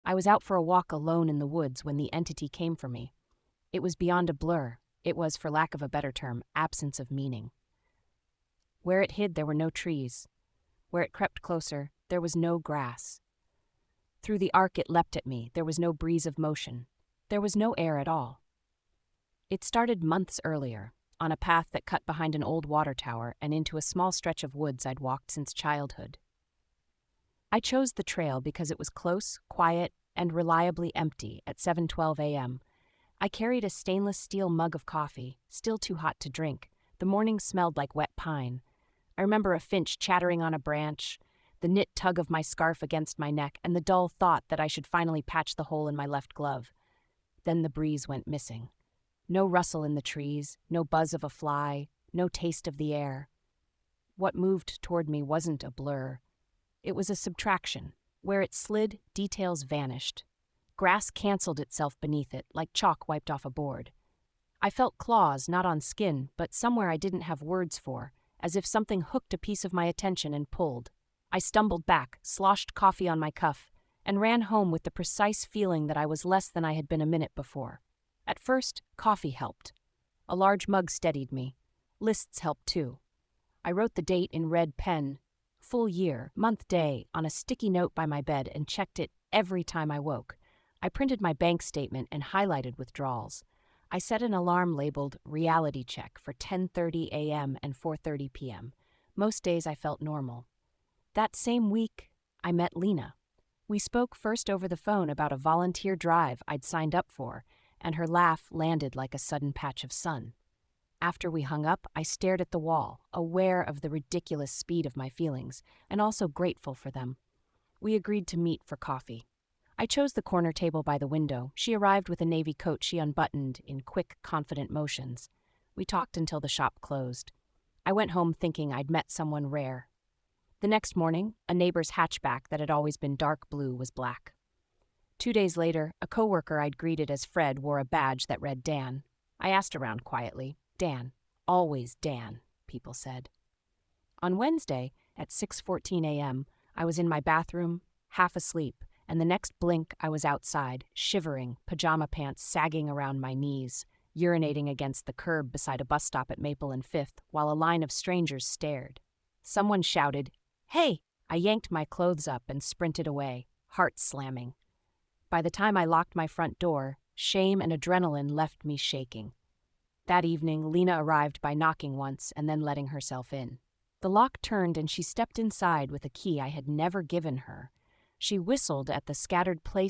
I was out for a walk alone in the woods when the entity came for me. It was beyond a blur. It was, for lack of a better term, absence of meaning. Where it hid, there were no trees. Where it crept closer, there was no grass. Through the arc it leapt at me, there was no breeze of motion. There was no air at all. It started months earlier, on a path that cut behind an old water tower and into a small stretch of woods I'd walked since childhood. I chose the trail because it was close, quiet, and reliably empty at 7:12 a.m. I carried a stainless steel mug of coffee, still too hot to drink. The morning smelled like wet pine. I remember a finch chattering on a branch, the knit tug of my scarf against my neck, and the dull thought that I should finally patch the hole in my left glove. Then the breeze went missing. No rustle in the trees, no buzz of a fly, no taste of the air. What moved toward me wasn't a blur. It was a subtraction. Where it slid, details vanished. Grass canceled itself beneath it, like chalk wiped off a board. I felt claws, not on skin, but somewhere I didn't have words for, as if something hooked a piece of my attention and pulled. I stumbled back, sloshed coffee on my cuff, and ran home with the precise feeling that I was less than I had been a minute before. At first, coffee helped. A large mug steadied me. Lists helped too. I wrote the date in red pen, full year, month, day, on a sticky note by my bed and checked it every time I woke. I printed my bank statement and highlighted withdrawals. I set an alarm labeled reality check for 10:30 a.m. and 4:30 p.m. Most days I felt normal. That same week, I met Lena. We spoke first over the phone about a volunteer drive I'd signed up for, and her laugh landed like a sudden patch of sun. After we hung up, I stared at the wall, aware of the ridiculous speed of my feelings, and also grateful for them. We agreed to meet for coffee. I chose the corner table by the window. She arrived with a navy coat she unbuttoned in quick, confident motions. We talked until the shop closed. I went home thinking I'd met someone rare. The next morning, a neighbor's hatchback that had always been dark blue was black. 2 days later, a coworker I'd greeted as Fred wore a badge that read Dan. I asked around quietly. Dan. Always Dan, people said. On Wednesday, at 6:14 a.m., I was in my bathroom, half asleep, and the next blink I was outside, shivering, pajama pants sagging around my knees, urinating against the curb beside a bus stop at Maple and Fifth while a line of strangers stared. Someone shouted, "Hey!" I yanked my clothes up and sprinted away, heart slamming. By the time I locked my front door, shame and adrenaline left me shaking. That evening, Lena arrived by knocking once and then letting herself in. The lock turned and she stepped inside with a key I had never given her. She whistled at the scattered place